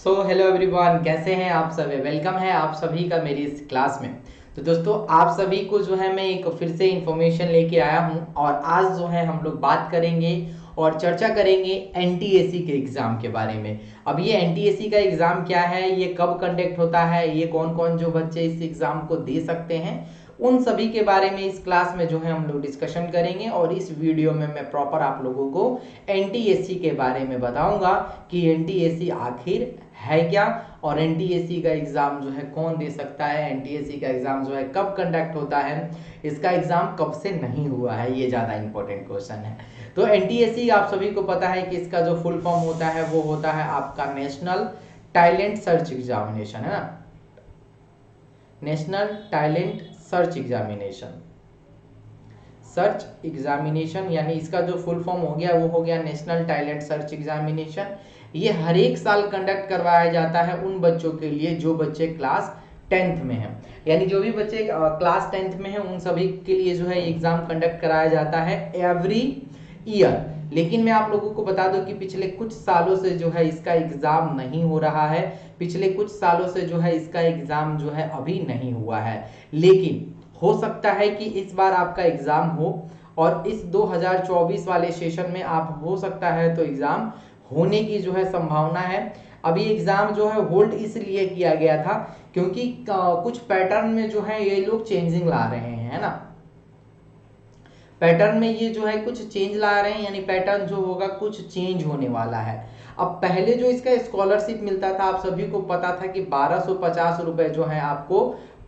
Hello everyone, कैसे हैं आप सभी। वेलकम है आप सभी का मेरी इस क्लास में। तो दोस्तों, आप सभी को जो है मैं एक फिर से इंफॉर्मेशन लेके आया हूं और आज जो है हम लोग बात करेंगे और चर्चा करेंगे एनटीएसी के एग्जाम के बारे में। अब ये एनटीएसी का एग्जाम क्या है, ये कब कंडक्ट होता है, ये कौन कौन जो बच्चे इस एग्जाम को दे सकते हैं, उन सभी के बारे में इस क्लास में जो है हम लोग डिस्कशन करेंगे। और इस वीडियो में मैं प्रॉपर आप लोगों को एनटीएसी के बारे में बताऊंगा कि एनटीएसी आखिर है क्या और एनटीएसी का एग्जाम जो है कौन दे सकता है, एनटीएसी का एग्जाम जो है कब कंडक्ट होता है, इसका एग्जाम कब से नहीं हुआ है, ये ज़्यादा इंपॉर्टेंट क्वेश्चन है। तो एनटीएसी आप सभी को पता है कि इसका जो फुल फॉर्म होता है वो होता है आपका नेशनल टैलेंट सर्च एग्जामिनेशन, है ना। नेशनल टैलेंट सर्च एग्जामिनेशन यानी इसका जो फुल फॉर्म हो गया वो हो गया नेशनल टैलेंट सर्च एग्जामिनेशन। ये हर एक साल कंडक्ट करवाया जाता है उन बच्चों के लिए जो बच्चे क्लास 10th में हैं, यानी जो भी बच्चे क्लास 10th में हैं उन सभी के लिए जो है एग्जाम कंडक्ट कराया जाता है एवरी ईयर। लेकिन मैं आप लोगों को बता दूं कि पिछले कुछ सालों से जो है इसका एग्जाम नहीं हो रहा है, पिछले कुछ सालों से जो है इसका एग्जाम जो है अभी नहीं हुआ है। लेकिन हो सकता है कि इस बार आपका एग्जाम हो और इस 2024 वाले सेशन में आप हो सकता है तो एग्जाम होने की जो है संभावना है। अभी एग्जाम जो है होल्ड इसलिए किया गया था क्योंकि कुछ पैटर्न में जो है ये लोग चेंजिंग ला रहे हैं, है ना। पैटर्न में ये जो है कुछ चेंज ला रहे हैं, यानी पैटर्न जो होगा कुछ चेंज होने वाला है। अब पहले जो इसका स्कॉलरशिप मिलता था आप सभी को पता था कि 1250 रुपए जो है आपको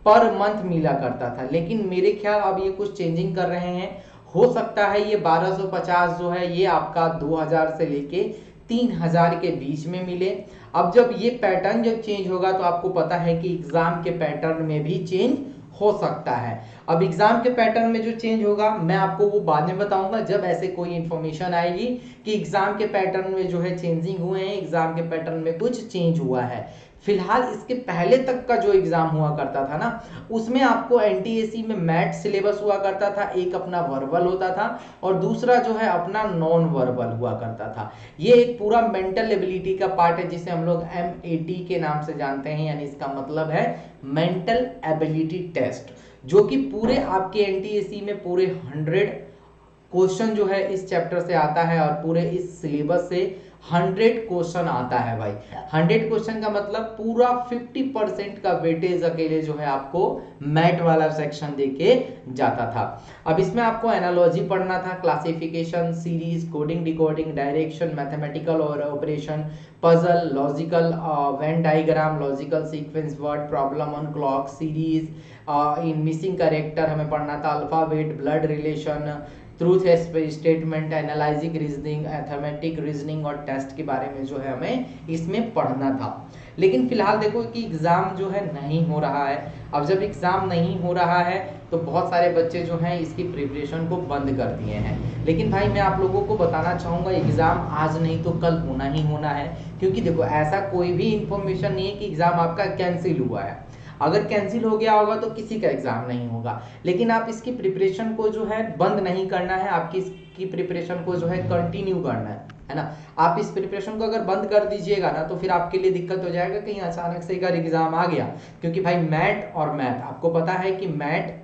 पर मंथ मिला करता था, लेकिन मेरे ख्याल अब ये कुछ चेंजिंग कर रहे हैं। हो सकता है ये 1250 जो है ये आपका 2000 से लेके 3000 के बीच में मिले। अब जब ये पैटर्न जब चेंज होगा तो आपको पता है कि एग्जाम के पैटर्न में भी चेंज हो सकता है। अब एग्जाम के पैटर्न में जो चेंज होगा मैं आपको वो बाद में बताऊंगा जब ऐसे कोई इंफॉर्मेशन आएगी कि एग्जाम के पैटर्न में जो है चेंजिंग हुए हैं, एग्जाम के पैटर्न में कुछ चेंज हुआ है। फिलहाल इसके पहले तक का जो एग्जाम हुआ करता था ना उसमें आपको एनटीएसी में मैथ सिलेबस हुआ करता था, एक अपना वर्बल होता था और दूसरा जो है अपना नॉन वर्बल हुआ करता था। ये एक पूरा मेंटल एबिलिटी का पार्ट है जिसे हम लोग MAT के नाम से जानते हैं, यानी इसका मतलब है मेंटल एबिलिटी टेस्ट, जो कि पूरे आपके एनटीएसी में पूरे 100 क्वेश्चन जो है इस चैप्टर से आता है और पूरे इस सिलेबस से 100 क्वेश्चन आता है भाई। 100 क्वेश्चन का मतलब पूरा 50% का वेटेज अकेले जो है आपको मैथ वाला सेक्शन देके जाता था। अब इसमें आपको एनालॉजी पढ़ना था, classification, series, coding, decoding, direction, mathematical और operation, puzzle, logical venn diagram, logical sequence, word problem on clock, series, in missing character हमें पढ़ना था, alphabet, blood relation, truth statement, analysing reasoning, arithmetic reasoning और test के बारे में जो है हमें इसमें पढ़ना था। लेकिन फिलहाल देखो कि एग्जाम जो है नहीं हो रहा है। अब जब एग्जाम नहीं हो रहा है तो बहुत सारे बच्चे जो हैं इसकी प्रिपरेशन को बंद कर दिए हैं। लेकिन भाई मैं आप लोगों को बताना चाहूँगा एग्जाम आज नहीं तो कल होना ही होना है, क्योंकि देखो ऐसा कोई भी इंफॉर्मेशन नहीं है कि एग्जाम आपका कैंसिल हुआ है। अगर कैंसिल हो गया होगा तो किसी का एग्जाम नहीं होगा, लेकिन आप इसकी प्रिपरेशन को जो है बंद नहीं करना है, आपकी इसकी प्रिपरेशन को जो है कंटिन्यू करना है ना। आप इस प्रिपरेशन को अगर बंद कर दीजिएगा ना तो फिर आपके लिए दिक्कत हो जाएगा कहीं अचानक से अगर एग्जाम आ गया, क्योंकि भाई मैथ और मैथ आपको पता है कि मैथ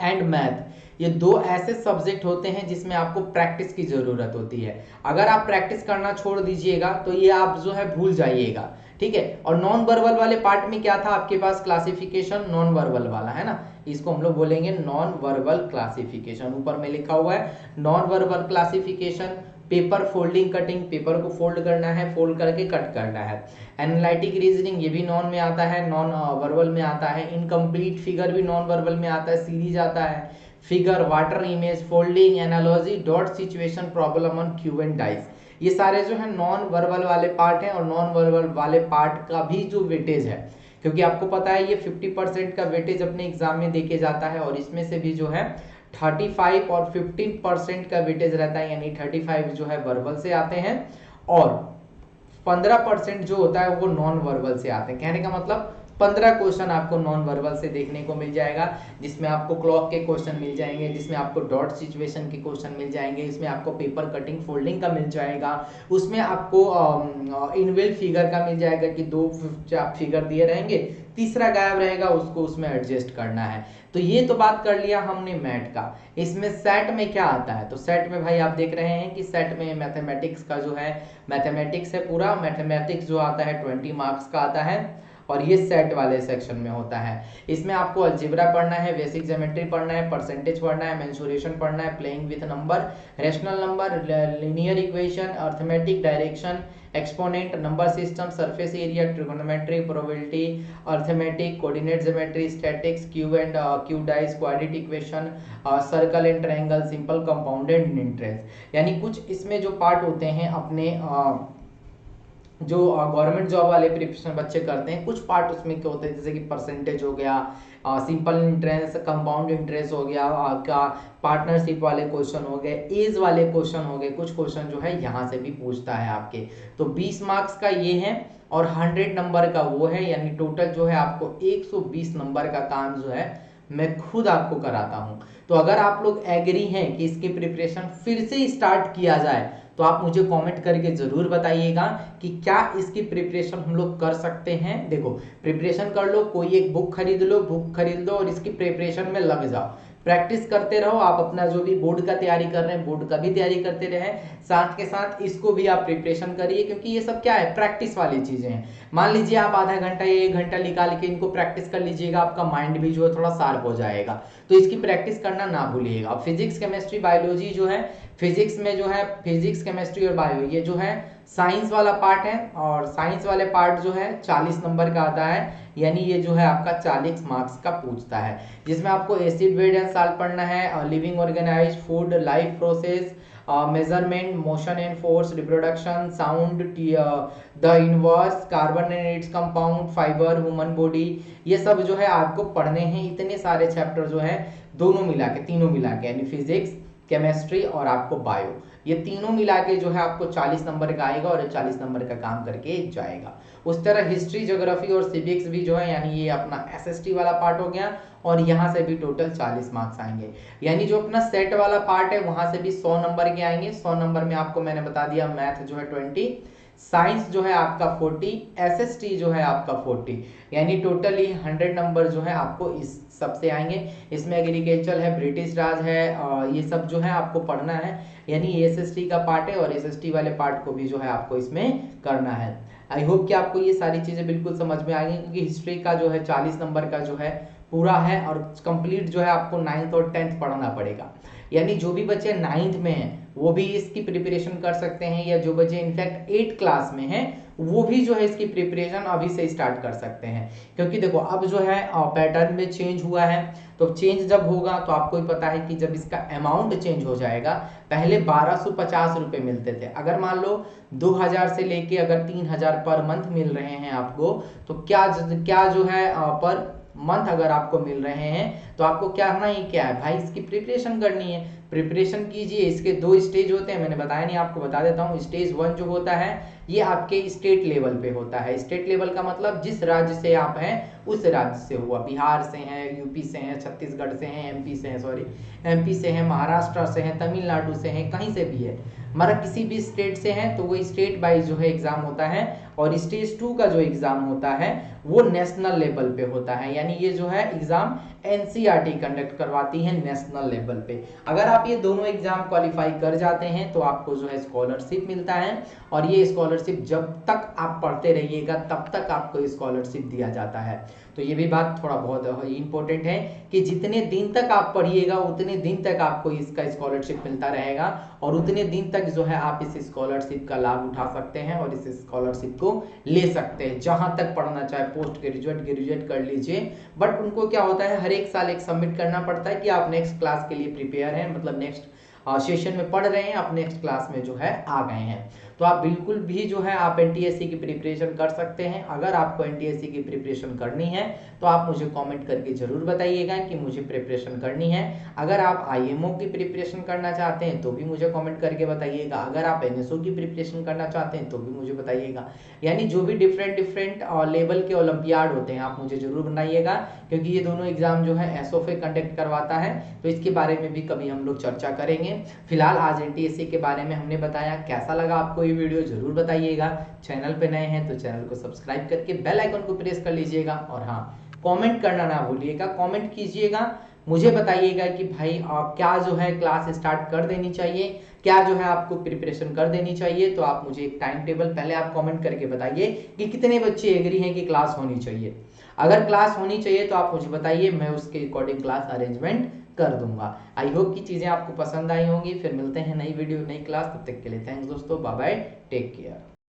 एंड मैथ ये दो ऐसे सब्जेक्ट होते हैं जिसमें आपको प्रैक्टिस की जरूरत होती है। अगर आप प्रैक्टिस करना छोड़ दीजिएगा तो ये आप जो है भूल जाइएगा, ठीक है। और नॉन वर्बल वाले पार्ट में क्या था आपके पास, क्लासिफिकेशन नॉन वर्बल वाला, है ना। इसको हम लोग बोलेंगे नॉन वर्बल क्लासिफिकेशन। ऊपर में लिखा हुआ है non verbal classification, paper folding cutting, paper को फोल्ड करना है, फोल्ड करके कट करना है। एनालिटिक रीजनिंग ये भी नॉन में आता है, नॉन वर्बल में आता है। इनकम्प्लीट फिगर भी नॉन वर्बल में आता है, सीरीज आता है, figure, water image, folding, analogy, dot situation, problem on cube and dice, ये सारे जो है नॉन वर्बल वाले पार्ट हैं। और नॉन वर्बल वाले पार्ट का भी जो वेटेज है, क्योंकि आपको पता है ये 50% का वेटेज अपने एग्जाम में देके जाता है और इसमें से भी जो है 35 और 15% का वेटेज रहता है, यानी 35 जो है वर्बल से आते हैं और 15% जो होता है वो नॉन वर्बल से आते हैं। कहने का मतलब 15 क्वेश्चन आपको नॉन वर्बल से देखने को मिल जाएगा, जिसमें आपको क्लॉक के क्वेश्चन मिल जाएंगे, जिसमें आपको डॉट सिचुएशन के क्वेश्चन मिल जाएंगे, इसमें आपको पेपर कटिंग फोल्डिंग का मिल जाएगा, उसमें आपको इनबिल्ट फिगर का मिल जाएगा कि 2 फिगर दिए रहेंगे, तीसरा गायब रहेगा, उसको उसमें एडजस्ट करना है। तो ये तो बात कर लिया हमने मैथ का। इसमें सेट में क्या आता है, तो सेट में भाई आप देख रहे हैं कि सेट में मैथमेटिक्स का जो है, मैथमेटिक्स है पूरा, मैथमेटिक्स जो आता है 20 मार्क्स का आता है, और ये सेट वाले सेक्शन में होता है। इसमें आपको अलजेब्रा पढ़ना है, बेसिक ज्योमेट्री पढ़ना है, परसेंटेज पढ़ना है, मेंसुरेशन पढ़ना है, playing with number, rational number, linear equation, arithmetic, direction, exponent, number system, surface area, trigonometry, probability, arithmetic, coordinate geometry, statics, cube and cube dice, quadratic equation, circle and triangle, simple compounded interest. यानी कुछ इसमें जो part होते हैं अपने जो government job वाले preparation बच्चे करते हैं, कुछ पार्ट उसमें क्या होते हैं, जैसे कि परसेंटेज हो गया, सिंपल इंटरेस्ट, कंपाउंड इंटरेस्ट हो गया आपका, पार्टनरशिप वाले क्वेश्चन हो गए, एज वाले क्वेश्चन हो गए, कुछ क्वेश्चन जो है यहाँ से भी पूछता है आपके। तो 20 मार्क्स का ये है और 100 नंबर का वो है, यानी टोटल जो है आपको 120 नंबर का काम जो है मैं खुद आपको कराता हूँ। तो अगर आप लोग एग्री हैं कि इसकी प्रिपरेशन फिर से स्टार्ट किया जाए, तो आप मुझे कमेंट करके जरूर बताइएगा कि क्या इसकी प्रिपरेशन हम लोग कर सकते हैं। देखो, प्रिपरेशन कर लो, कोई एक बुक खरीद लो, बुक खरीद लो और इसकी प्रिपरेशन में लग जाओ, प्रैक्टिस करते रहो। आप अपना जो भी बोर्ड का तैयारी कर रहे हैं, बोर्ड का भी तैयारी करते रहे, साथ के साथ इसको भी आप प्रिपरेशन करिए, क्योंकि ये सब क्या है, प्रैक्टिस वाली चीजें हैं। मान लीजिए आप आधा घंटा या 1 घंटा निकाल के इनको प्रैक्टिस कर लीजिएगा, आपका माइंड भी जो है थोड़ा शार्प हो जाएगा। तो इसकी प्रैक्टिस करना ना भूलिएगा। फिजिक्स, केमिस्ट्री, बायोलॉजी जो है, फिजिक्स में जो है फिजिक्स, केमिस्ट्री और बायो, ये जो है साइंस वाला पार्ट है, और साइंस वाले पार्ट जो है 40 नंबर का आता है, यानी ये जो है आपका 40 मार्क्स का पूछता है, जिसमें आपको एसिड, वेट एंड साल्ट पढ़ना है, living organise, food, life process, measurement, motion and force, reproduction, sound, the universe, carbon and its compound, fibre, human body, ये सब जो है आपको पढ़ने हैं। इतने सारे चैप्टर जो है दोनों मिला के, तीनों मिला के, यानी फिजिक्स, केमिस्ट्री और आपको बायो, ये तीनों मिला के जो है आपको 40 नंबर का आएगा, और ये 40 नंबर का काम करके जाएगा। उस तरह हिस्ट्री, ज्योग्राफी और सिविक्स भी जो है, यानी ये अपना एसएसटी वाला पार्ट हो गया, और यहाँ से भी टोटल 40 मार्क्स आएंगे। यानी जो अपना सेट वाला पार्ट है वहां से भी 100 नंबर के आएंगे। 100 नंबर में आपको मैंने बता दिया, मैथ जो है 20, साइंस जो है आपका 40, एसएसटी जो है आपका 40, यानी टोटली 100 नंबर जो है आपको इस सबसे आएंगे। इसमें एग्रीकल्चर है, ब्रिटिश राज है, ये सब जो है आपको पढ़ना है, यानी एसएसटी का पार्ट है, और एसएसटी वाले पार्ट को भी जो है आपको इसमें करना है। आई होप कि आपको ये सारी चीजें बिल्कुल समझ में आएंगी, क्योंकि हिस्ट्री का जो है 40 नंबर का जो है पूरा है, और कंप्लीट जो है आपको 9th और 10th पढ़ना पड़ेगा। यानी जो भी बच्चे 9th में हैं वो भी इसकी प्रिपरेशन कर सकते हैं, या जो बच्चे इनफैक्ट 8th क्लास में हैं वो भी जो है इसकी प्रिपरेशन अभी से स्टार्ट कर सकते हैं। क्योंकि देखो अब जो है पैटर्न में चेंज हुआ है, तो चेंज जब होगा तो आपको ही पता है कि जब इसका अमाउंट चेंज हो जाएगा, पहले 1250 रुपए मिलते थे, अगर मान लो 2000 से लेके अगर 3000 पर मंथ मिल रहे हैं आपको, तो क्या जो है पर मंथ अगर आपको मिल रहे हैं, तो आपको क्या करना ही क्या है भाई, इसकी प्रिपरेशन करनी है। प्रिपरेशन कीजिए। इसके 2 स्टेज होते हैं, मैंने बताया नहीं, आपको बता देता हूँ। स्टेज 1 जो होता है ये आपके स्टेट लेवल पे होता है। स्टेट लेवल का मतलब जिस राज्य से आप हैं उस राज्य से हुआ, बिहार से हैं, यूपी से हैं, छत्तीसगढ़ से हैं, एमपी से हैं, सॉरी एमपी से हैं, महाराष्ट्र से हैं, तमिलनाडु से हैं, कहीं से भी है, मतलब किसी भी स्टेट से हैं, तो वो स्टेट वाइज जो है एग्जाम होता है। और स्टेज 2 का जो एग्जाम होता है वो नेशनल लेवल पे होता है, यानी ये जो है एग्जाम एनसीईआरटी कंडक्ट करवाती है नेशनल लेवल पे। अगर आप ये दोनों एग्जाम क्वालिफाई कर जाते हैं तो आपको जो है स्कॉलरशिप मिलता है, और ये स्कॉलरशिप जब तक आप पढ़ते रहिएगा तब तक आपको स्कॉलरशिप दिया जाता है। तो ये भी बात थोड़ा बहुत इंपॉर्टेंट है कि जितने दिन तक आप पढ़िएगा उतने दिन तक आपको इसका स्कॉलरशिप मिलता रहेगा, और उतने दिन तक जो है आप इस स्कॉलरशिप का लाभ उठा सकते हैं और इस स्कॉलरशिप को ले सकते हैं, जहां तक पढ़ना चाहे, पोस्ट ग्रेजुएट कर लीजिए। बट उनको क्या होता है, हर एक साल एक सबमिट करना पड़ता है कि आप नेक्स्ट क्लास के लिए प्रिपेयर हैं, मतलब नेक्स्ट सेशन में पढ़ रहे हैं, आप नेक्स्ट क्लास में जो है आ गए हैं। तो आप बिल्कुल भी जो है आप एनटीएससी की प्रिपरेशन कर सकते हैं। अगर आपको एनटीएससी की प्रिपरेशन करनी है तो आप मुझे कमेंट करके जरूर बताइएगा कि मुझे प्रिपरेशन करनी है। अगर आप आईएमओ की प्रिपरेशन करना चाहते हैं तो भी मुझे कमेंट करके बताइएगा। अगर आप एनएसओ की प्रिपरेशन करना चाहते हैं तो भी मुझे बताइएगा। यानी जो भी डिफरेंट लेवल के ओलंपियाड होते हैं आप मुझे जरूर बनाइएगा, क्योंकि ये दोनों एग्जाम जो है एसओफए कंडक्ट करवाता है, तो इसके बारे में भी कभी हम लोग चर्चा करेंगे। फिलहाल आज एनटीएससी के बारे में हमने बताया। कैसा लगा आपको ये वीडियो जरूर बताइएगा। चैनल पे नए हैं तो चैनल को सब्सक्राइब करके बेल आइकन को प्रेस कर लीजिएगा। और हाँ, कमेंट करना ना भूलिएगा, कमेंट कीजिएगा, मुझे बताइएगा कि भाई क्या जो है क्लास स्टार्ट कर देनी चाहिए, क्या जो है आपको प्रिपरेशन कर देनी चाहिए। तो आप मुझे एक टाइम टेबल पहले आप कमेंट करके बताइए कि कितने बच्चे एग्री हैं कि क्लास होनी चाहिए। अगर क्लास होनी चाहिए तो आप मुझे बताइए, मैं उसके अकॉर्डिंग क्लास अरेंजमेंट कर दूंगा। आई होप कि चीजें आपको पसंद आई होंगी। फिर मिलते हैं नई वीडियो नई क्लास, तब तक के लिए थैंक्स दोस्तों, बाय बाय, टेक केयर।